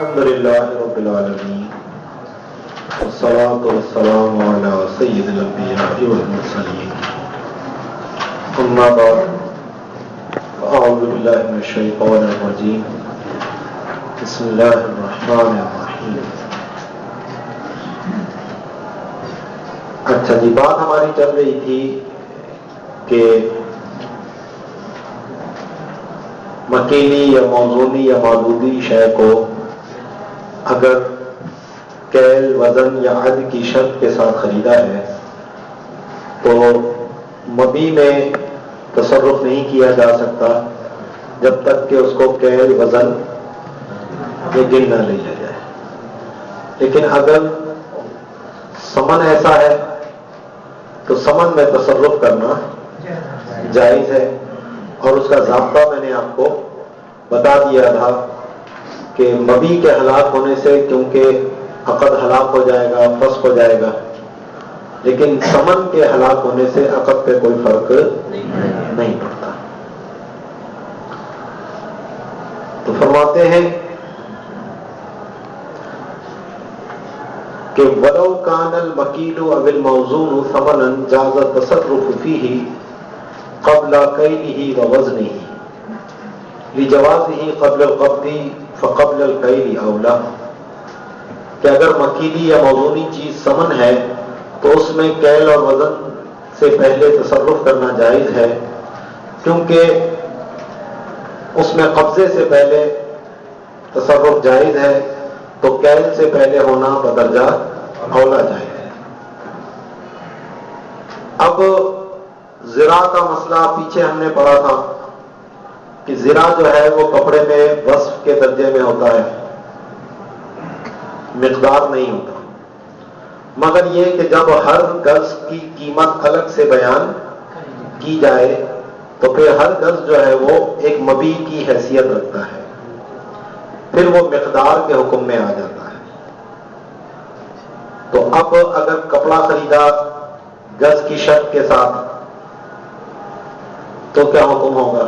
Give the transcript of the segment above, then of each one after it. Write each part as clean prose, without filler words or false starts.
الحمد لله رب العالمين والصلاة والسلام على سيد الأنبياء والمرسلين أما بعد أعوذ بالله من الشيطان الرجيم بسم الله الرحمن الرحيم. اچھا جی، بات ہماری چل رہی تھی کہ مکیلی یا موزونی یا معدودی شے کو اگر کیل، وزن یا عد کی شرط کے ساتھ خریدا ہے تو مبیع میں تصرف نہیں کیا جا سکتا جب تک کہ اس کو کیل، وزن یا گن نہ لیا جائے. لیکن اگر ثمن ایسا ہے تو ثمن میں تصرف کرنا جائز ہے، اور اس کا ضابطہ میں نے آپ کو بتا دیا تھا کہ مبیع کے ہلاک ہونے سے کیونکہ عقد ہلاک ہو جائے گا، فسخ ہو جائے گا، لیکن ثمن کے ہلاک ہونے سے عقد پہ کوئی فرق نہیں پڑتا. تو فرماتے ہیں کہ وَلَوْ كَانَ الْمَكِيلُ أَوِ الْمَوْزُونُ ثَمَنًا جَازَ التَّصَرُّفُ فِيهِ قبل كيله ووزنه لجوازه قبل القبض فقبل الكيل اولى. کہ اگر مکیلی یا موزونی چیز ثمن ہے تو اس میں کیل اور وزن سے پہلے تصرف کرنا جائز ہے، کیونکہ اس میں قبضے سے پہلے تصرف جائز ہے، تو کیل سے پہلے ہونا بدرجہ اولا جائز ہے. اب زرا کا مسئلہ پیچھے ہم نے پڑھا تھا کہ زرا جو ہے وہ کپڑے میں وصف کے درجے میں ہوتا ہے، مقدار نہیں ہوتا، مگر یہ کہ جب ہر گز کی قیمت الگ سے بیان کی جائے تو پھر ہر گز جو ہے وہ ایک مبیع کی حیثیت رکھتا ہے، پھر وہ مقدار کے حکم میں آ جاتا ہے. تو اب اگر کپڑا خریدا گز کی شرط کے ساتھ تو کیا حکم ہوگا؟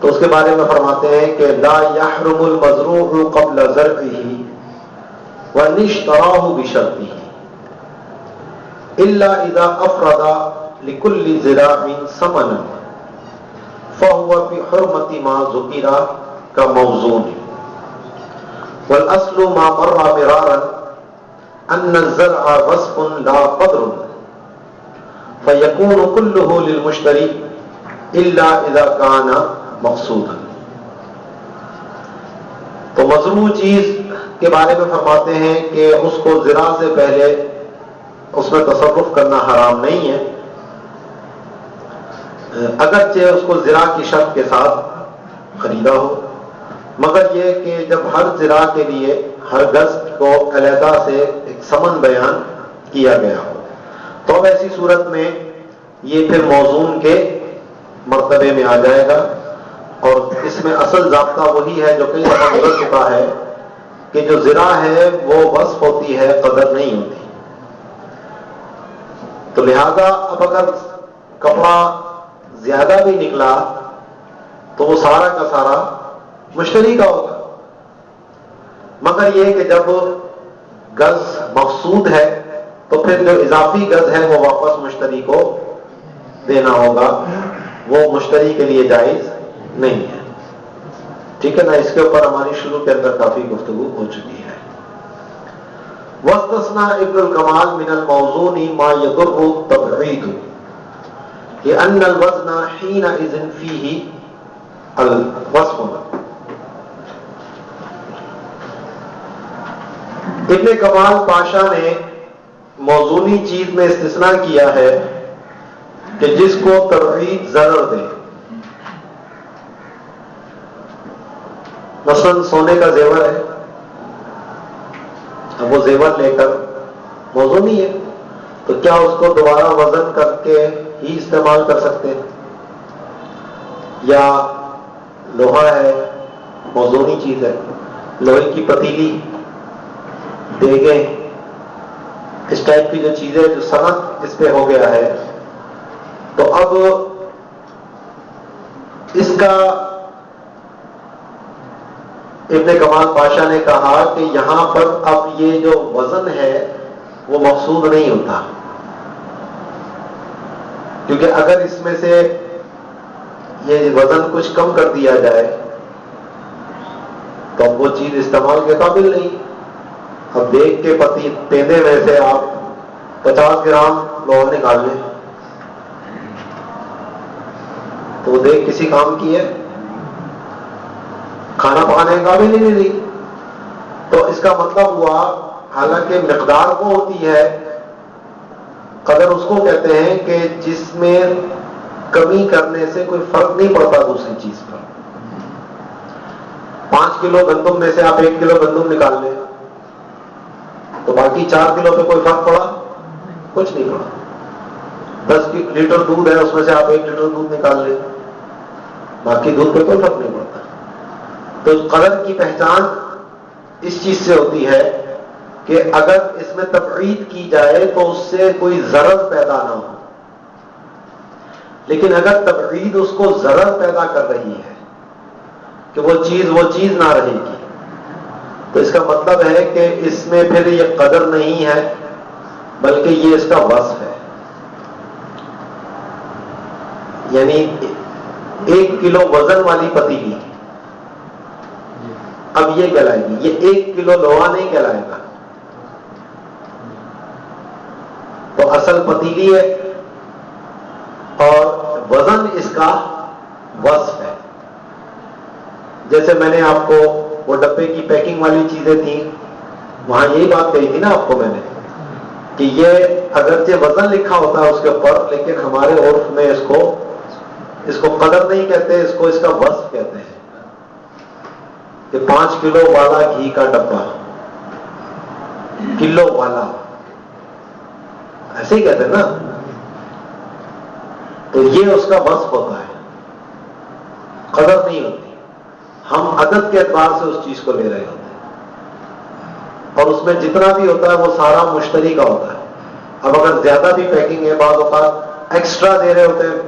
تو اس کے بارے میں فرماتے ہیں کہ لا يحرم المزروع قبل زرعه وان اشتراه بشرطه الا اذا افرد لكل زراع ثمنا فهو بحرمة ما ذكر كموزون. والاصل ما مر مرارا ان الزرع وصف لا قدر فيكون كله للمشتري الا اذا كان مقصودا. تو مزروع چیز کے بارے میں فرماتے ہیں کہ اس کو زرا سے پہلے اس میں تصرف کرنا حرام نہیں ہے، اگرچہ اس کو زرا کی شرط کے ساتھ خریدا ہو، مگر یہ کہ جب ہر زرا کے لیے ہر گز کو علیحدہ سے ایک ثمن بیان کیا گیا ہو، تو اب ایسی صورت میں یہ پھر موزون کے مرتبے میں آ جائے گا. اور اس میں اصل ضابطہ وہی ہے جو کئی دفعہ گزر چکا ہے کہ جو زرا ہے وہ وصف ہوتی ہے، قدر نہیں ہوتی. تو لہذا اب اگر کپڑا زیادہ بھی نکلا تو وہ سارا کا سارا مشتری کا ہوگا، مگر یہ کہ جب گز مقصود ہے تو پھر جو اضافی گز ہے وہ واپس مشتری کو دینا ہوگا، وہ مشتری کے لیے جائز نہیں ہے. ٹھیک ہے نا؟ اس کے اوپر ہماری شروع کے اندر کافی گفتگو ہو چکی ہے. واستثنى ابن الکمال من الموزون ما يضر التبعيد لأن الوزن حينئذ فيه الوصف. ابن کمال پاشا نے موزونی چیز میں استثناء کیا ہے کہ جس کو تبعید ضرر دے. مثلا سونے کا زیور ہے، اب وہ زیور لے کر موزونی ہے تو کیا اس کو دوبارہ وزن کر کے ہی استعمال کر سکتے ہیں؟ یا لوہا ہے، موزونی چیز ہے، لوہے کی پتیلی، دیگیں، اس ٹائپ کی جو چیزیں جو صنعت اس پہ ہو گیا ہے، تو اب اس کا ابن کمال پاشا نے کہا کہ یہاں پر اب یہ جو وزن ہے وہ مقصود نہیں ہوتا، کیونکہ اگر اس میں سے یہ وزن کچھ کم کر دیا جائے تو اب وہ چیز استعمال کے قابل نہیں۔ اب دیکھ کے پیندے میں سے آپ 50 گرام لوہا نکال لیں تو وہ دیکھ کسی کام کی ہے؟ کھانا پکانے کے قابل ہی نہیں رہی۔ تو اس کا مطلب ہوا حالانکہ مقدار کو ہوتی ہے، قدر اس کو کہتے ہیں کہ جس میں کمی کرنے سے کوئی فرق نہیں پڑتا دوسری چیز پر۔ 5 کلو گندم میں سے آپ 1 کلو گندم نکال لیں تو باقی 4 کلو پہ کوئی فرق پڑا؟ کچھ نہیں پڑا۔ 10 لیٹر دودھ ہے، اس میں سے آپ 1 لیٹر دودھ نکال لیں، باقی دودھ پہ کوئی فرق نہیں پڑتا۔ تو قدر کی پہچان اس چیز سے ہوتی ہے کہ اگر اس میں تبعید کی جائے تو اس سے کوئی ضرر پیدا نہ ہو، لیکن اگر تبعید اس کو ضرر پیدا کر رہی ہے کہ وہ چیز نہ رہے گی، تو اس کا مطلب ہے کہ اس میں پھر یہ قدر نہیں ہے بلکہ یہ اس کا وصف ہے۔ یعنی 1 کلو وزن والی پتیلی اب یہ کہلائے گی، یہ 1 کلو لوہا نہیں کہلائے گا۔ تو اصل پتیلی ہے اور وزن اس کا وصف ہے۔ جیسے میں نے آپ کو وہ ڈبے کی پیکنگ والی چیزیں تھیں، وہاں یہی بات کہی تھی نا آپ کو میں نے کہ یہ اگرچہ وزن لکھا ہوتا ہے اس کے اوپر، لیکن ہمارے عرف میں اس کو قدر نہیں کہتے، اس کو اس کا وصف کہتے ہیں کہ 5 کلو والا گھی کا ڈبہ، کلو والا، ایسے ہی کہتے ہیں نا۔ تو یہ اس کا وصف ہوتا ہے، قدر نہیں ہوتی۔ ہم عدد کے اعتبار سے اس چیز کو لے رہے ہوتے ہیں، اور اس میں جتنا بھی ہوتا ہے وہ سارا مشتری کا ہوتا ہے۔ اب اگر زیادہ بھی پیکنگ ہے، بعض اوقات ایکسٹرا دے رہے ہوتے ہیں،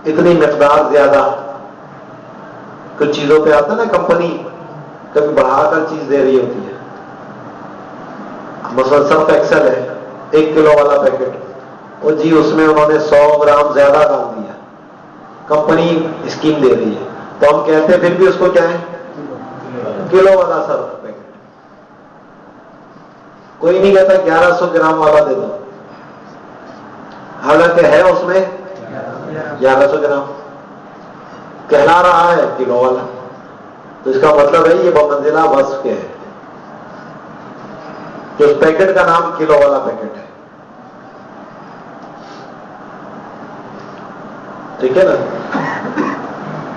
اتنی مقدار زیادہ، کچھ چیزوں پہ آتا ہے نا کمپنی کبھی بڑھا کر چیز دے رہی ہوتی ہے۔ مثلا سرف ایکسل ہے 1 کلو والا پیکٹ، وہ جی اس میں انہوں نے 100 گرام زیادہ ڈال دیا، کمپنی اسکیم دے رہی ہے، تو ہم کہتے ہیں پھر بھی اس کو کیا ہے، کلو والا سرف پیکٹ۔ کوئی نہیں کہتا 1100 گرام والا دے دو، حالانکہ ہے اس میں 1100 گرام، کہلا رہا ہے کلو والا۔ تو اس کا مطلب ہے یہ بمنزلہ وصف کے ہے کہ اس پیکٹ کا نام کلو والا پیکٹ ہے، ٹھیک ہے نا۔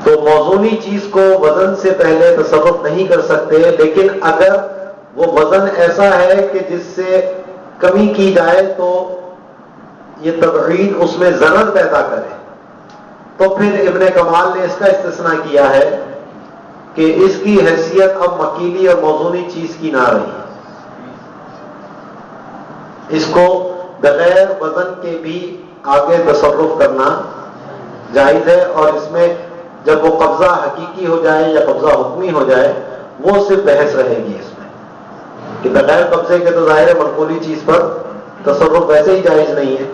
تو موزونی چیز کو وزن سے پہلے تصرف نہیں کر سکتے، لیکن اگر وہ وزن ایسا ہے کہ جس سے کمی کی جائے تو یہ تبعید اس میں ضرر پیدا کرے، تو پھر ابن کمال نے اس کا استثناء کیا ہے کہ اس کی حیثیت اب مکیلی اور موزونی چیز کی نہ رہی، اس کو بغیر وزن کے بھی آگے تصرف کرنا جائز ہے، اور اس میں جب وہ قبضہ حقیقی ہو جائے یا قبضہ حکمی ہو جائے وہ صرف بحث رہے گی اس میں، کہ بغیر قبضے کے تو ظاہر منقولی چیز پر تصرف ویسے ہی جائز نہیں ہے۔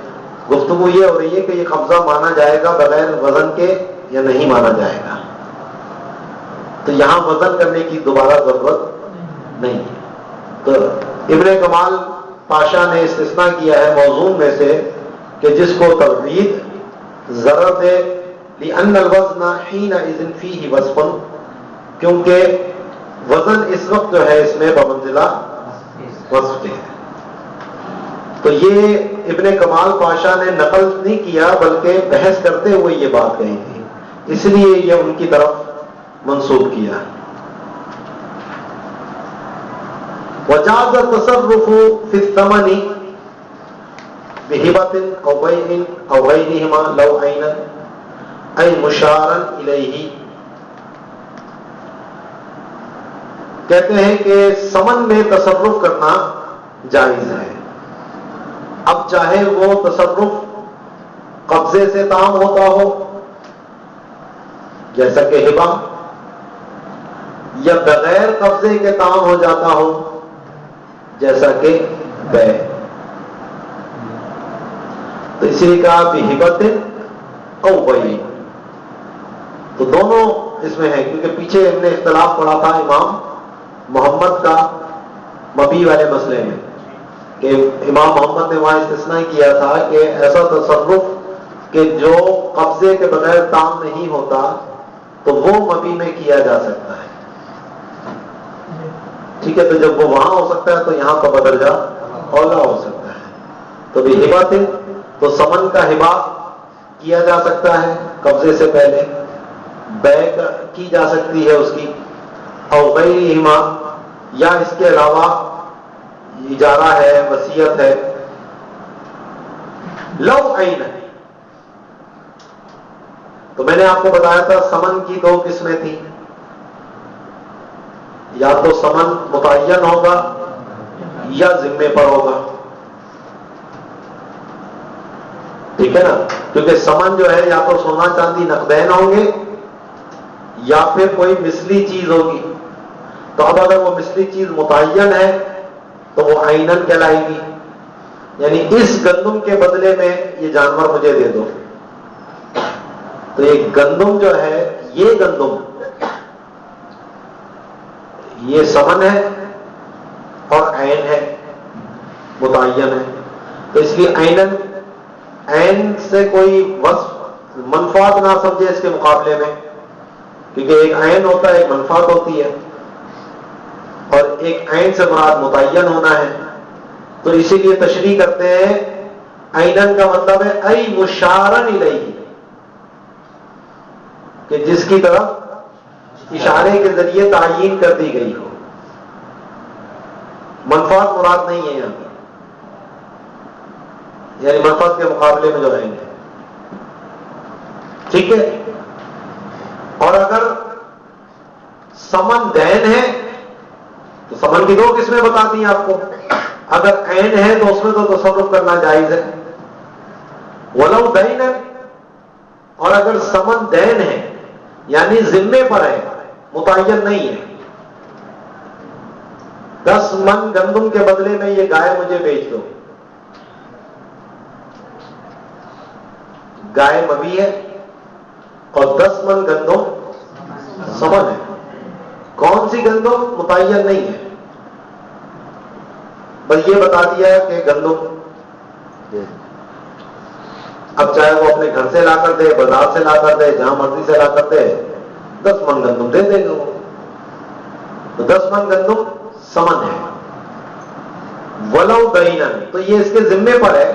گفتگو یہ ہو رہی ہے کہ یہ قبضہ مانا جائے گا بغیر وزن کے یا نہیں مانا جائے گا، تو یہاں وزن کرنے کی دوبارہ ضرورت نہیں ہے۔ تو ابن کمال پاشا نے استثناء کیا ہے موزون میں سے کہ جس کو تبعید ضرر دے، لأن الوزن حينئذ فيه وصف، کیونکہ وزن اس وقت جو ہے اس میں بمنزلہ وصف کے ہے۔ تو یہ ابن کمال پاشا نے نقل نہیں کیا بلکہ بحث کرتے ہوئے یہ بات کہی تھی، اس لیے یہ ان کی طرف منسوب کیا۔ وجاز التصرف في الثمن بهبة أو بيع أو غيرهما لو عينا أي مشارا إليه، کہتے ہیں کہ ثمن میں تصرف کرنا جائز ہے، اب چاہے وہ تصرف قبضے سے تام ہوتا ہو جیسا کہ ہبہ، یا بغیر قبضے کے تام ہو جاتا ہو جیسا کہ بے. تو اسی لیے کہا بہبت او بی. تو دونوں اس میں ہے، کیونکہ پیچھے ہم نے اختلاف پڑھا تھا امام محمد کا مبی والے مسئلے میں، کہ امام محمد نے وہاں استثناء کیا تھا کہ ایسا تصرف کہ جو قبضے کے بغیر تام نہیں ہوتا تو وہ مبی میں کیا جا سکتا ہے. ٹھیک ہے، تو جب وہ وہاں ہو سکتا ہے تو یہاں کا بدرجہ اولا ہو سکتا ہے. تو بہبت تو سمن کا ہبا کیا جا سکتا ہے قبضے سے پہلے، بے کی جا سکتی ہے اس کی، او غیرہما یا اس کے علاوہ اجارہ ہے، وصیت ہے. لو عین، تو میں نے آپ کو بتایا تھا سمن کی دو قسمیں تھیں، یا تو سمن متعین ہوگا یا ذمے پر ہوگا. ٹھیک ہے نا، کیونکہ سمن جو ہے یا تو سونا چاندی نقدین ہوں گے یا پھر کوئی مثلی چیز ہوگی. تو اب اگر وہ مثلی چیز متعین ہے تو وہ عینن کہلائے گی، یعنی اس گندم کے بدلے میں یہ جانور مجھے دے دو. تو یہ گندم جو ہے، یہ گندم یہ سمن ہے اور عین ہے، متعین ہے. تو اس لیے عینن، عین سے کوئی وصف منفعت نہ سمجھے اس کے مقابلے میں، کیونکہ ایک عین ہوتا ہے، ایک منفعت ہوتی ہے، اور ایک عین سے مراد متعین ہونا ہے. تو اسی لیے تشریح کرتے ہیں عینن کا مطلب ہے ای مشارن الیہ، کہ جس کی طرف اشارے کے ذریعے تعیین کر دی گئی ہو. منفعت مراد نہیں ہے یہاں پر، یعنی منفعت کے مقابلے میں جو عین ہے. ٹھیک ہے. اور اگر سمن دین ہے تو سمن کی دو قسمیں بتا دی آپ کو. اگر عین ہے تو اس میں تو تصرف کرنا جائز ہے. ولو دین ہے، اور اگر سمن دین ہے یعنی ذمے پر ہے، متعین نہیں ہے، 10 من گندم کے بدلے میں یہ گائے مجھے بیچ دو. گائے مبی ہے اور 10 من گندم سمن ہے. کون سی گندم متعین نہیں ہے، بس یہ بتا دیا ہے کہ گندم. اب چاہے وہ اپنے گھر سے لا کر دے، بازار سے لا کر دے، جہاں مرضی سے لا کر دے، 10 من گندم دے دے گا وہ. تو 10 من گندم سمن ہے. ولو دینن، تو یہ اس کے ذمے پر ہے.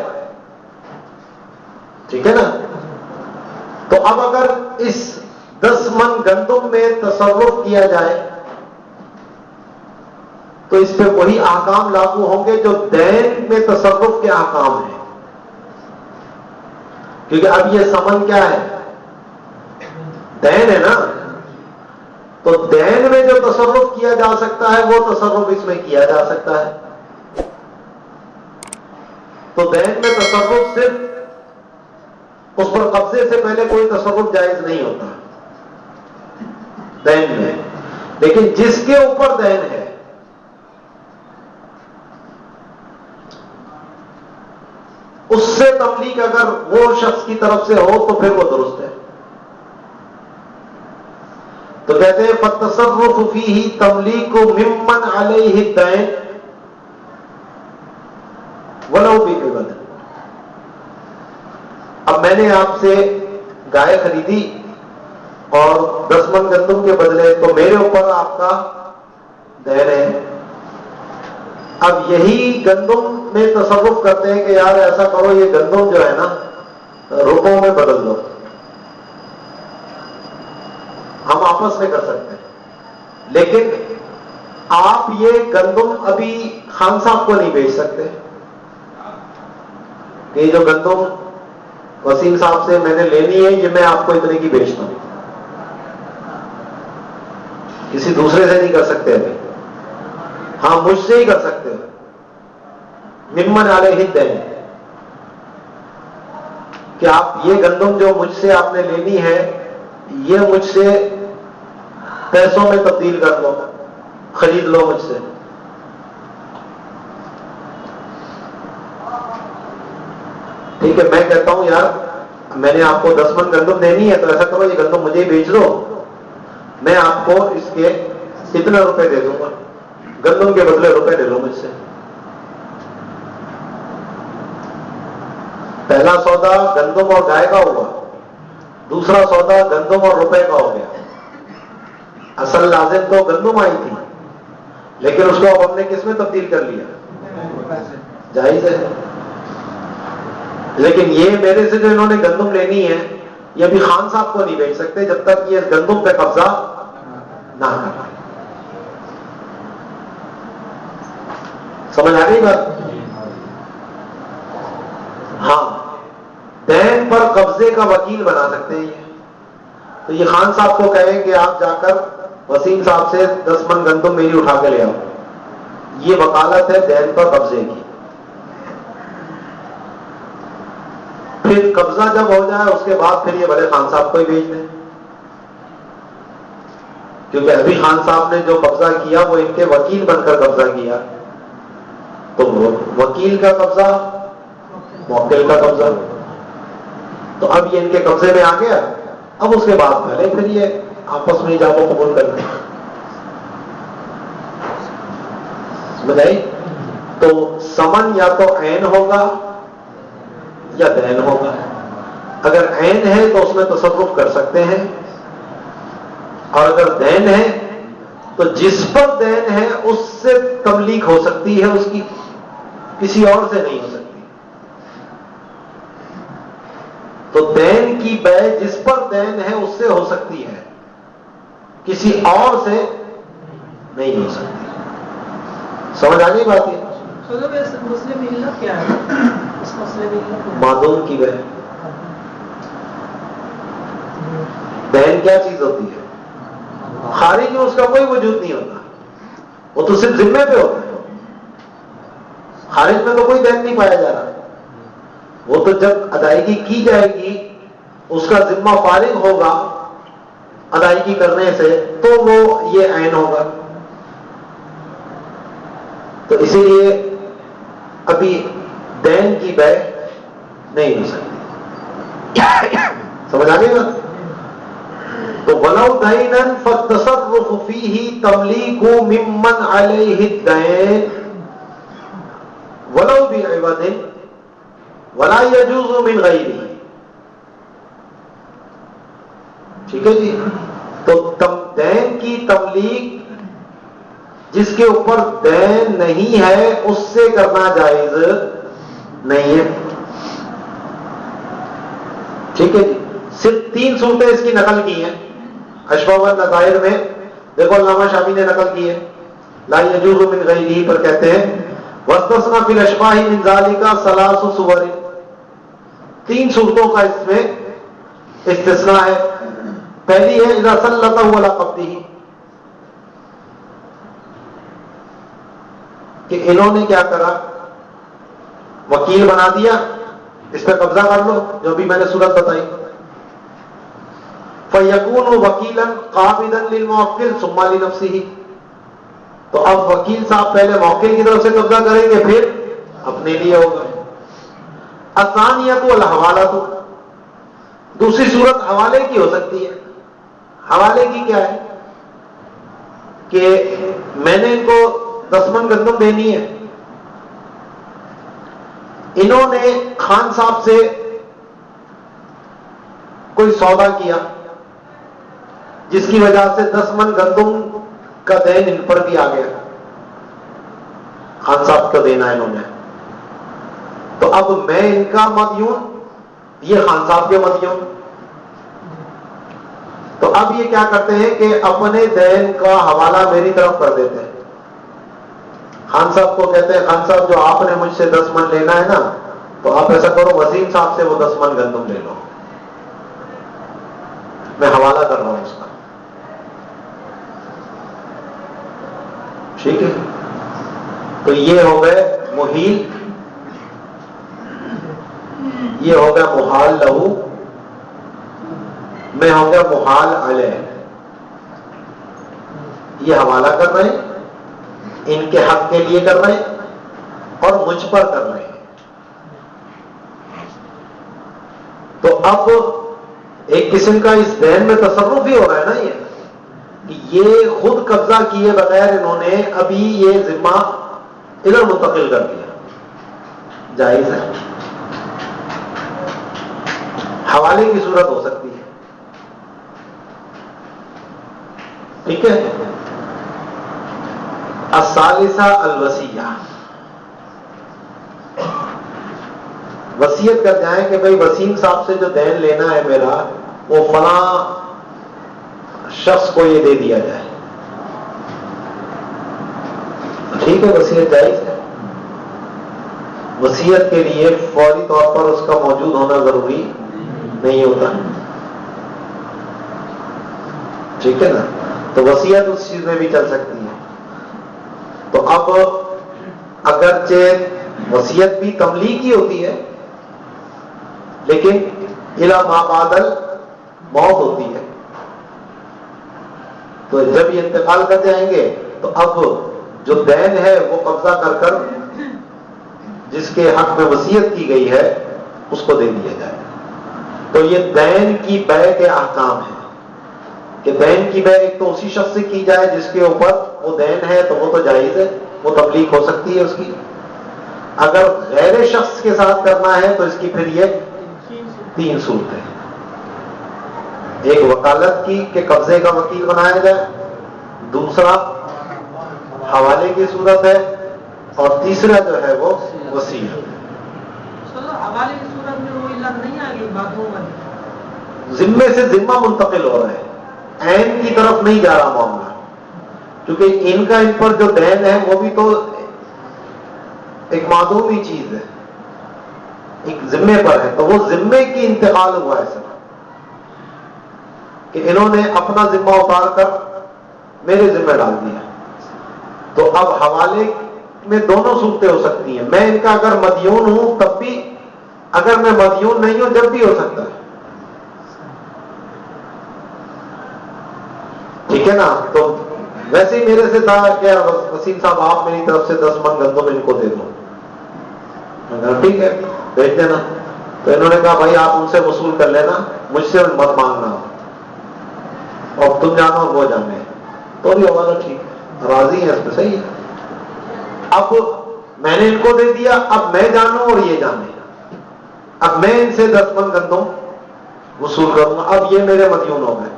ٹھیک ہے نا. تو اب اگر اس 10 من گندم میں تصرف کیا جائے تو اس پہ وہی احکام لاگو ہوں گے جو دین میں تصرف کے احکام ہیں، کیونکہ اب یہ سمن کیا ہے، دین ہے نا. تو دین میں جو تصرف کیا جا سکتا ہے وہ تصرف اس میں کیا جا سکتا ہے. تو دین میں تصرف صرف اس پر قبضے سے پہلے کوئی تصرف جائز نہیں ہوتا دین میں. لیکن جس کے اوپر دین ہے اس سے تملیک اگر وہ شخص کی طرف سے ہو تو پھر وہ درست ہے. تو کہتے ہیں فالتصرف فیہ تملیک ممن علیہ الدین ولو بقبض. اب میں نے آپ سے گائے خریدی اور 10 من گندم کے بدلے، تو میرے اوپر آپ کا دین ہے. اب یہی گندم میں تصرف کرتے ہیں کہ یار ایسا کرو، یہ گندم جو ہے نا روپوں میں بدل دو. ہم آپس میں کر سکتے ہیں، لیکن آپ یہ گندم ابھی خان صاحب کو نہیں بیچ سکتے کہ یہ جو گندم وسیم صاحب سے میں نے لینی ہے یہ میں آپ کو اتنے کی بیچتا ہوں. کسی دوسرے سے نہیں کر سکتے ابھی. ہاں مجھ سے ہی کر سکتے ہو. ممن علیہ الدین، کہ آپ یہ گندم جو مجھ سے آپ نے لینی ہے یہ مجھ سے پیسوں میں تبدیل کر لو، خرید لو مجھ سے. ٹھیک ہے، میں کہتا ہوں یار میں نے آپ کو 10 من گندم دینی ہے، تو ایسا کرو یہ گندم مجھے ہی بیچ دو، میں آپ کو اس کے اتنے روپے دے دوں گا، گندم کے بدلے روپے لے لو مجھ سے. پہلا سودا گندم اور گائے کا ہوا، دوسرا سودا گندم اور روپے کا ہو گیا. اصل لازم تو گندم آئی تھی، لیکن اس کو اب ہم نے کس میں تبدیل کر لیا؟ جائز ہے. لیکن یہ میرے سے جو انہوں نے گندم لینی ہے، یہ ابھی خان صاحب کو نہیں بیچ سکتے جب تک یہ گندم پہ قبضہ نہ کریں. سمجھ آ گئی بات؟ ہاں، دین پر قبضے کا وکیل بنا سکتے ہیں یہ. تو یہ خان صاحب کو کہیں کہ آپ جا کر وسیم صاحب سے 10 من گندم میری اٹھا کے لے آؤ، یہ وکالت ہے دین پر قبضے کی. پھر قبضہ جب ہو جائے اس کے بعد پھر یہ بڑے خان صاحب کو ہی بھیج دیں، کیونکہ ابھی خان صاحب نے جو قبضہ کیا وہ ان کے وکیل بن کر قبضہ کیا، تو وکیل کا قبضہ موکل کا قبضہ. تو اب یہ ان کے قبضے میں آ گیا، اب اس کے بعد پہلے پھر یہ آپس میں جا کو قبول کر لیں. بتائی تو سمن یا تو عین ہوگا یا دین ہوگا. اگر عین ہے تو اس میں تصرف کر سکتے ہیں، اور اگر دین ہے تو جس پر دین ہے اس سے تملیک ہو سکتی ہے، اس کی کسی اور سے نہیں ہو سکتی. تو دین کی بے جس پر دین ہے اس سے ہو سکتی ہے، کسی اور سے نہیں ہو سکتی. سمجھ آ گئی بات؟ یہ مسلم علت کیا ہے؟ اس مسئلے میں معدوم کی بے. دین کیا چیز ہوتی ہے؟ خارج میں اس کا کوئی وجود نہیں ہوتا، وہ تو صرف ذمے پہ ہوتا ہے. خارج میں تو کوئی دین نہیں پایا جا رہا. وہ تو جب ادائیگی کی جائے گی اس کا ذمہ فارغ ہوگا ادائیگی کرنے سے، تو وہ یہ عین ہوگا. تو اسی لیے ابھی دین کی بے نہیں ہو سکتی. سمجھ آ گئی نا؟ تو وَلَوْ دَيْنًا فَالتَّصَرُّفُ فِيهِ تَمْلِيكُ مِمَّنْ عَلَيْهِ الدَّيْنُ وَلَوْ بِعِوَضٍ وَلَا يَجُوزُ مِنْ غَيْرِهِ. ٹھیک ہے جی؟ تو دین کی تملیک جس کے اوپر دین نہیں ہے اس سے کرنا جائز نہیں ہے. ٹھیک ہے جی؟ صرف 3 صورتیں اس کی نقل کی ہیں اشباح والنظائر میں. دیکھو علامہ شامی نے نقل کی ہے، لا یجوز من غیرہ پر کہتے ہیں واستثنى فی الاشباح من ذلك 3 صور. 3 صورتوں کا اس میں استثناء ہے. پہلی ہے اذا سلطه على قبضه، کہ انہوں نے کیا کرا، وکیل بنا دیا، اس پہ قبضہ کر لو، جو بھی میں نے صورت بتائی. فَيَكُونُ وَكِيلًا قَابِضًا لِلْمُوَكِّلِ ثُمَّ لِنَفْسِهِ. تو اب وکیل صاحب پہلے موکل کی طرف سے قبضہ کریں گے، پھر اپنے لیے ہوگا. الثانیۃ الحوالۃ، دوسری صورت حوالے کی ہو سکتی ہے. حوالے کی کیا ہے کہ میں نے ان کو 10 من گندم دینی ہے، انہوں نے خان صاحب سے کوئی سودا کیا جس کی وجہ سے 10 من گندم کا دین ان پر بھی آ گیا، خان صاحب کو دینا انہوں نے. تو اب میں ان کا مدیون، یہ خان صاحب کے مدیون. تو اب یہ کیا کرتے ہیں کہ اپنے دین کا حوالہ میری طرف کر دیتے ہیں. خان صاحب کو کہتے ہیں خان صاحب جو آپ نے مجھ سے 10 من لینا ہے نا، تو آپ ایسا کرو وسیم صاحب سے وہ 10 من گندم لے لو، میں حوالہ کر رہا ہوں اس کا. ٹھیک ہے؟ تو یہ ہو گئے محیل، یہ ہو گیا محال لہو، میں ہو گیا محال علیہ. یہ حوالہ کر رہے ہیں، ان کے حق کے لیے کر رہے ہیں اور مجھ پر کر رہے ہیں. تو اب ایک قسم کا اس دین میں تصرف ہی ہو رہا ہے نا، یہ کہ یہ خود قبضہ کیے بغیر انہوں نے ابھی یہ ذمہ ادھر منتقل کر دیا. جائز ہے، حوالے کی صورت ہو سکتی ہے. ٹھیک ہے. الثالثہ الوصیہ، وصیت کر جائیں کہ بھائی وسیم صاحب سے جو دین لینا ہے میرا، وہ فلاں شخص کو یہ دے دیا جائے. ٹھیک ہے، وصیت جائز ہے. وصیت کے لیے فوری طور پر اس کا موجود ہونا ضروری نہیں ہوتا. ٹھیک ہے نا. تو وصیت اس چیز میں بھی چل سکتی ہے. تو اب اگرچہ وصیت بھی تملیک ہی ہوتی ہے، لیکن الی ما بعد الموت ہوتی ہے. تو جب یہ انتقال کر جائیں گے تو اب جو دین ہے وہ قبضہ کر کر جس کے حق میں وصیت کی گئی ہے اس کو دے دیا جائے. تو یہ دین کی بیع کے احکام ہیں کہ دین کی بیع ایک تو اسی شخص سے کی جائے جس کے اوپر وہ دین ہے، تو وہ تو جائز ہے، وہ تملیک ہو سکتی ہے اس کی. اگر غیر شخص کے ساتھ کرنا ہے تو اس کی پھر یہ 3 صورتیں ہیں. ایک وکالت کی کہ قبضے کا وکیل بنایا جائے، دوسرا حوالے کی صورت ہے، اور تیسرا جو ہے وہ وصیت. حوالے کی صورت میں وہ علت نہیں آ گئی باتوں میں، ذمے سے ذمہ منتقل ہو رہا ہے، عین کی طرف نہیں جا رہا معاملہ، کیونکہ ان کا ان پر جو دین ہے وہ بھی تو ایک معدومی چیز ہے، ایک ذمے پر ہے. تو وہ ذمے کی انتقال ہوا ہے سر، کہ انہوں نے اپنا ذمہ اتار کر میرے ذمہ ڈال دیا. تو اب حوالے میں دونوں صورتیں ہو سکتی ہیں. میں ان کا اگر مدیون ہوں تب بھی، اگر میں مدیون نہیں ہوں جب بھی ہو سکتا ہے. ٹھیک ہے نا. تو ویسے ہی میرے سے تھا کہ وسیم صاحب آپ میری طرف سے 10 من گندم ان کو دے دو. ٹھیک ہے بھیج دینا. تو انہوں نے کہا بھائی آپ ان سے وصول کر لینا، مجھ سے مت مانگنا، اور تم جانو اور وہ جانے. تو بھی ہوگا ٹھیک ہے، راضی ہے اس میں، صحیح ہے. اب میں نے ان کو دے دیا، اب میں جانوں اور یہ جانے. اب میں ان سے 10 من گندم وصول کروں گا، اب یہ میرے مدیون ہو گئے.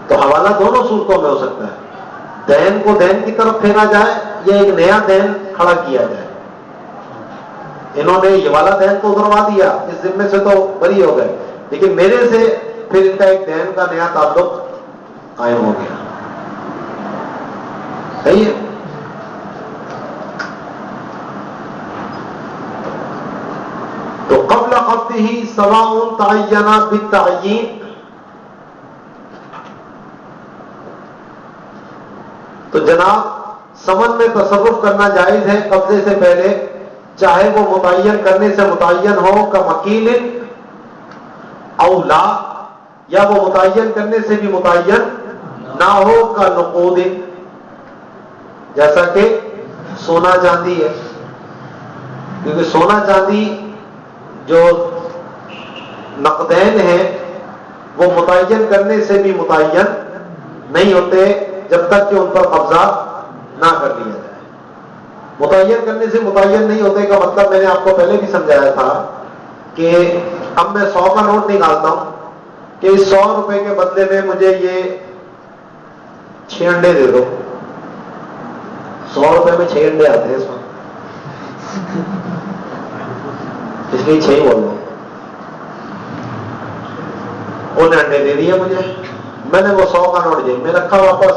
تو حوالہ دونوں صورتوں میں ہو سکتا ہے. دین کو دین کی طرف پھیرا جائے یا ایک نیا دین کھڑا کیا جائے. انہوں نے یہ والا دین تو اتروا دیا، اس ذمے سے تو بری ہو گئے، لیکن میرے سے پھر ان کا ایک دین کا نیا تعلق قائم ہو گیا. صحیح ہے. تو قبل قبضہ سواء تعین بالتعیین، تو جناب سمن میں تصرف کرنا جائز ہے قبضے سے پہلے، چاہے وہ متعین کرنے سے متعین ہو کا وکیل او لا، یا وہ متعین کرنے سے بھی متعین نہ ہو کا نقود، جیسا کہ سونا چاندی ہے. کیونکہ سونا چاندی جو نقدین ہیں وہ متعین کرنے سے بھی متعین نہیں ہوتے جب تک کہ ان پر قبضہ نہ کر لیا جائے. متعین کرنے سے متعین نہیں ہوتے کا مطلب میں نے آپ کو پہلے بھی سمجھایا تھا کہ اب میں 100 کا نوٹ نکالتا ہوں کہ اس 100 روپے کے بدلے میں مجھے یہ 6 انڈے دے دو. 100 روپے میں 6 انڈے آتے ہیں اس وقت، اس لیے 6 بول رہا ہوں. ان انڈے دے دیے مجھے، میں نے وہ 100 کا نوٹ جیب میں رکھا واپس،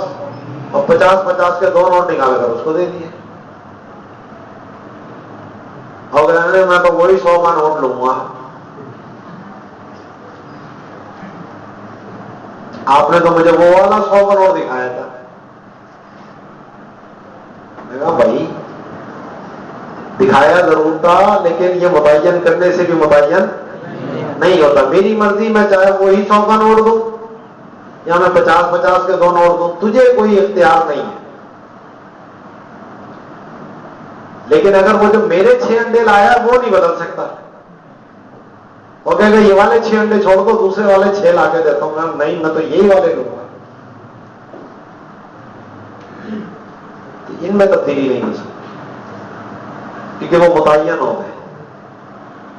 اور 50-50 کے 2 نوٹ نکال کر اس کو دے دیے. اور میں تو وہی 100 کا نوٹ لوں گا. آپ نے تو مجھے وہ والا 100 کا نوٹ دکھایا تھا. میں کہا بھائی دکھایا ضرور تھا، لیکن یہ متعین کرنے سے بھی متعین نہیں ہوتا. میری مرضی، میں چاہے وہی 100 کا نوٹ دوں یا میں 50-50 کے 2 نوٹ دوں، تجھے کوئی اختیار نہیں ہے. لیکن اگر وہ جو میرے 6 انڈے لایا وہ نہیں بدل سکتا، وہ کہے گا یہ والے 6 انڈے چھوڑ دو، دوسرے والے 6 لا کے دیتا ہوں. میں نہیں، میں تو یہی والے لوں گا. ان میں تبدیلی نہیں ہو سکتی کیونکہ وہ متعین ہو گئے.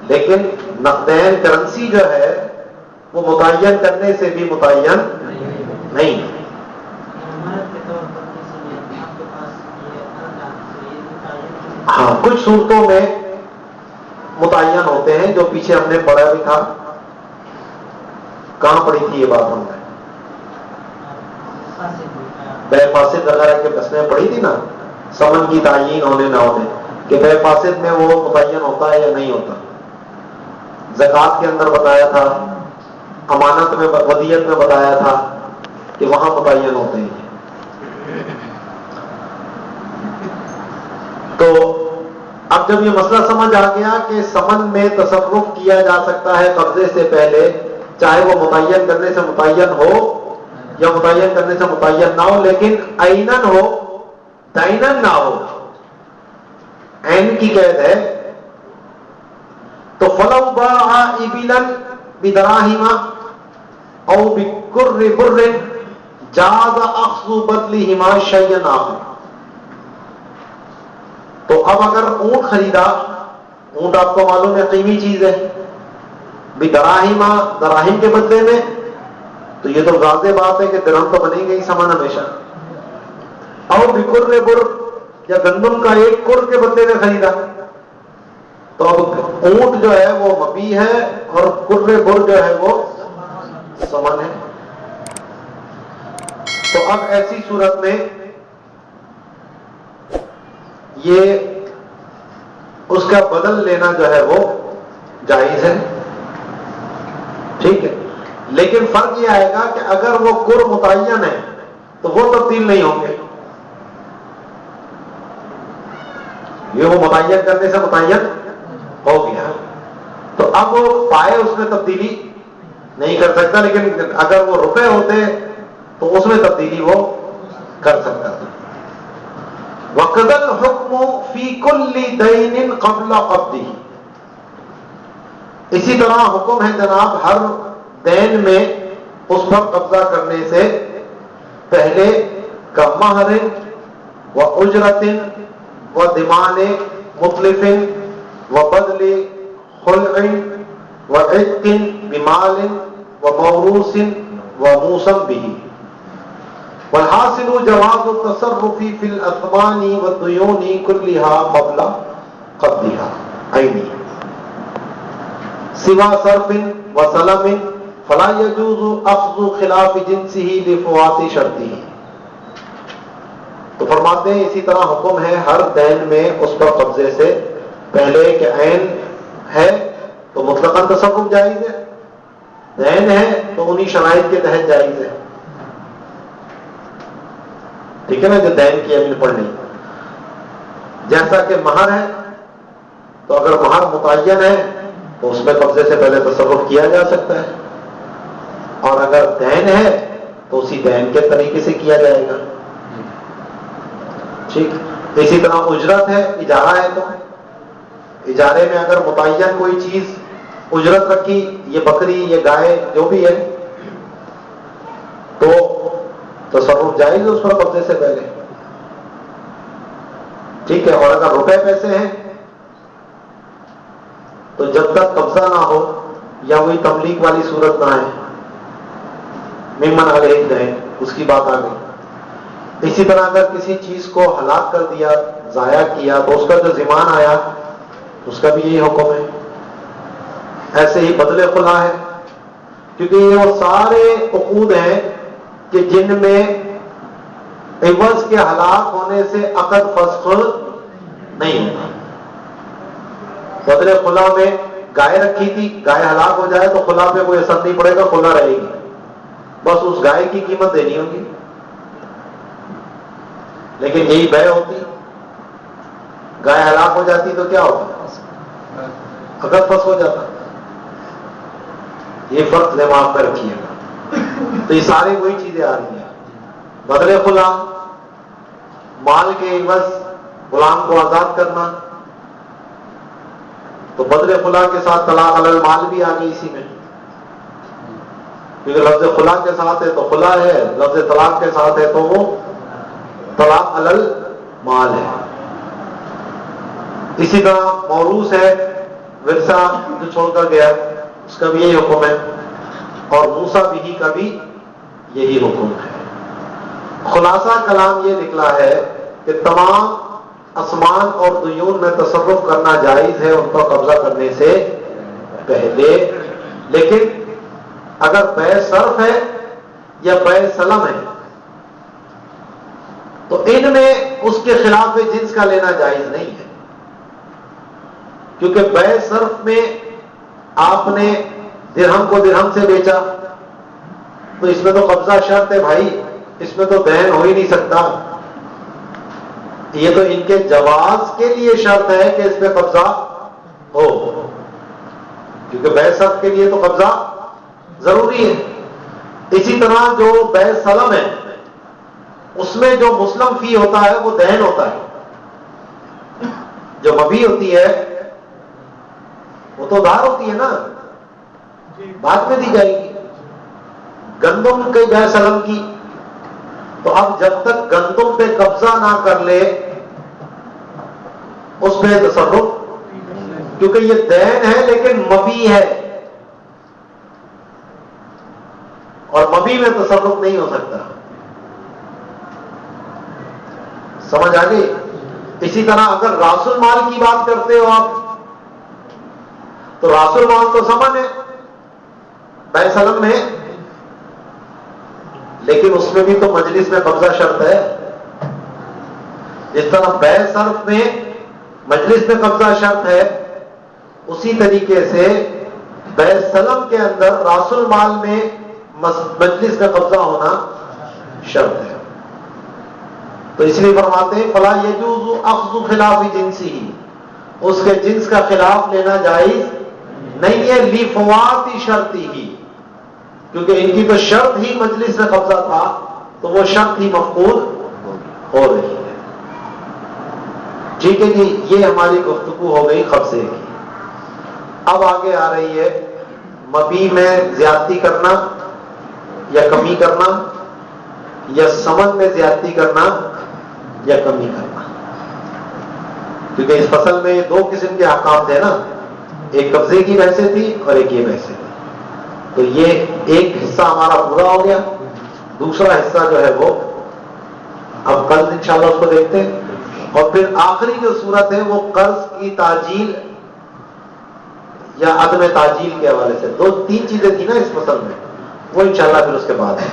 لیکن نقدین کرنسی جو ہے وہ متعین کرنے سے بھی متعین نہیں. ہاں کچھ صورتوں میں متعین ہوتے ہیں جو پیچھے ہم نے پڑھا بھی تھا. کہاں پڑھی تھی یہ بات ہم نے؟ بے فاسد وغیرہ کے بس میں پڑھی تھی نا، سمن کی تعین ہونے نہ ہونے، کہ بے فاسد میں وہ متعین ہوتا ہے یا نہیں ہوتا. زکوٰۃ کے اندر بتایا تھا، امانت میں ودیت میں بتایا تھا کہ وہاں متعین ہوتے ہیں. تو اب جب یہ مسئلہ سمجھ آ گیا کہ سمن میں تصرف کیا جا سکتا ہے قبضے سے پہلے، چاہے وہ متعین کرنے سے متعین ہو یا متعین کرنے سے متعین نہ ہو، لیکن عیناً ہو تعیناً نہ ہو، عین کی قید ہے. تو فلو باع ابلا بدراہم او بکر بر جاز اخذ بدلہما شیئا آخر. تو اب اگر اونٹ خریدا، اونٹ آپ کو معلوم ہے قیمتی چیز ہے، بدراہم دراہم کے بدلے میں، تو یہ تو واضح بات ہے کہ درہم تو بنے گی سامان ہمیشہ. او بکر بر یا گندم کا ایک کر کے بدلے میں خریدا، تو اب اونٹ جو ہے وہ مبیع ہے اور کر بر جو ہے وہ سمن ہے. تو اب ایسی صورت میں یہ اس کا بدل لینا جو ہے وہ جائز ہے. ٹھیک ہے، لیکن فرق یہ آئے گا کہ اگر وہ کر متعین ہے تو وہ تبدیل نہیں ہوں گے. یہ وہ متعین کرنے سے متعین ہو گیا تو اب وہ پائے اس میں تبدیلی نہیں کر سکتا، لیکن اگر وہ روپے ہوتے تو اس میں تبدیلی وہ کر سکتا تھا. وَقَضَى الْحُكْمُ فِي كُلِّ دَيْنٍ قَبْلَ قَبْضِهِ. اسی طرح حکم ہے جناب ہر دین میں اس پر قبضہ کرنے سے پہلے کا مہر و اجرت و ضمان مطلف و بدل خلع و عتق بمال و موروث و موصم به. والحاصل جواز التصرف في الاثمان والديون كلها قبل قبضها عيني سوى صرف وسلم فلا يجوز اخذ خلاف جنسه لفوات شرطه. تو فرماتے ہیں اسی طرح حکم ہے ہر دین میں اس پر قبضے سے پہلے کہ عین ہے تو مطلقاً تصرف جائز ہے، دین ہے تو انہی شرائط کے تحت جائز ہے. ٹھیک ہے نا، جو دین کی اہمیت پڑھنی. جیسا کہ مہر ہے تو اگر مہر متعین ہے تو اس میں قبضے سے پہلے تصرف کیا جا سکتا ہے، اور اگر دین ہے تو اسی دین کے طریقے سے کیا جائے گا. ٹھیک. اسی طرح اجرت ہے، اجارہ ہے تو اجارے میں اگر متعین کوئی چیز اجرت رکھی، یہ بکری یہ گائے جو بھی ہے، تو تصرف جائز ہے اس پر قبضے سے پہلے. ٹھیک ہے. اور اگر روپے پیسے ہیں تو جب تک قبضہ نہ ہو یا وہی تملیک والی صورت نہ ہے، ممن علیہ الدین، اس کی بات آ گئی. اسی طرح اگر کسی چیز کو ہلاک کر دیا، ضائع کیا، تو اس کا جو ضمان آیا اس کا بھی یہی حکم ہے. ایسے ہی بدل خلا ہے، کیونکہ یہ وہ سارے عقود ہیں کہ جن میں عوض کے ہلاک ہونے سے عقد فسخ نہیں ہوتا. بدل خلا میں گائے رکھی تھی، گائے ہلاک ہو جائے تو خلا پہ کوئی اثر نہیں پڑے گا، خلا رہے گی، بس اس گائے کی قیمت دینی ہوگی. لیکن یہی بے ہوتی، گائے ہلاک ہو جاتی تو کیا ہوتا؟ عقد فسخ ہو جاتا. یہ فرق دماغ میں رکھیے گا. تو یہ سارے وہی چیزیں آ رہی ہیں. بدل خلا، مال کے عوض غلام کو آزاد کرنا، تو بدل خلا کے ساتھ طلاق علی المال بھی آ گئی اسی میں، کیونکہ لفظ خلا کے ساتھ ہے تو خلا ہے، لفظ طلاق کے ساتھ ہے تو وہ طلاق علی المال ہے. اسی طرح موروث ہے، ورثہ جو چھوڑ کر گیا اس کا بھی یہی حکم ہے، اور موسیٰ بہ کا بھی یہی حکم ہے. خلاصہ کلام یہ نکلا ہے کہ تمام اسمان اور دیون میں تصرف کرنا جائز ہے ان پر قبضہ کرنے سے پہلے، لیکن اگر بیع صرف ہے یا بیع سلم ہے تو ان میں اس کے خلاف جنس کا لینا جائز نہیں ہے، کیونکہ بیع صرف میں آپ نے درہم کو درہم سے بیچا تو اس میں تو قبضہ شرط ہے بھائی، اس میں تو دین ہو ہی نہیں سکتا. یہ تو ان کے جواز کے لیے شرط ہے کہ اس میں قبضہ ہو، کیونکہ بیع صرف کے لیے تو قبضہ ضروری ہے. اسی طرح جو بیع سلم ہے اس میں جو مسلم فی ہوتا ہے وہ دین ہوتا ہے، جو مبی ہوتی ہے وہ تو ادھار ہوتی ہے نا، بعد میں دی جائے گی. گندم کے بیع سلم کی، تو اب جب تک گندم پہ قبضہ نہ کر لے اس پہ تصرف، کیونکہ یہ دین ہے لیکن مبی ہے اور مبی میں تصرف نہیں ہو سکتا. سمجھ آ گئی؟ اسی طرح اگر راس المال کی بات کرتے ہو آپ تو راس المال تو ثمن ہے بیع سلم میں، لیکن اس میں بھی تو مجلس میں قبضہ شرط ہے. جس طرح بیع صرف میں مجلس میں قبضہ شرط ہے، اسی طریقے سے بیع سلم کے اندر راس المال میں مجلس میں قبضہ ہونا شرط ہے. تو اس لیے فرماتے ہیں فلا یجوز اخذ خلاف جنسی، اس کے جنس کا خلاف لینا جائز نہیں ہے، لفوات شرطی ہی، کیونکہ ان کی تو شرط ہی مجلس میں قبضہ تھا تو وہ شرط ہی مفقود ہو رہی ہے. ٹھیک ہے جی، یہ ہماری گفتگو ہو گئی قبضے کی. اب آگے آ رہی ہے مبی میں زیادتی کرنا یا کمی کرنا، یا سمن میں زیادتی کرنا یا کمی کرنا. کیونکہ اس فصل میں دو قسم کے احکام تھے نا، ایک قبضے کی بحثیں تھی اور ایک یہ بحثیں تھی. تو یہ ایک حصہ ہمارا پورا ہو گیا، دوسرا حصہ جو ہے وہ اب کل انشاءاللہ اس کو دیکھتے ہیں. اور پھر آخری جو صورت ہے وہ قرض کی تاجیل یا عدم تاجیل کے حوالے سے، دو تین چیزیں تھیں نا اس فصل میں، وہ انشاءاللہ پھر اس کے بعد ہے.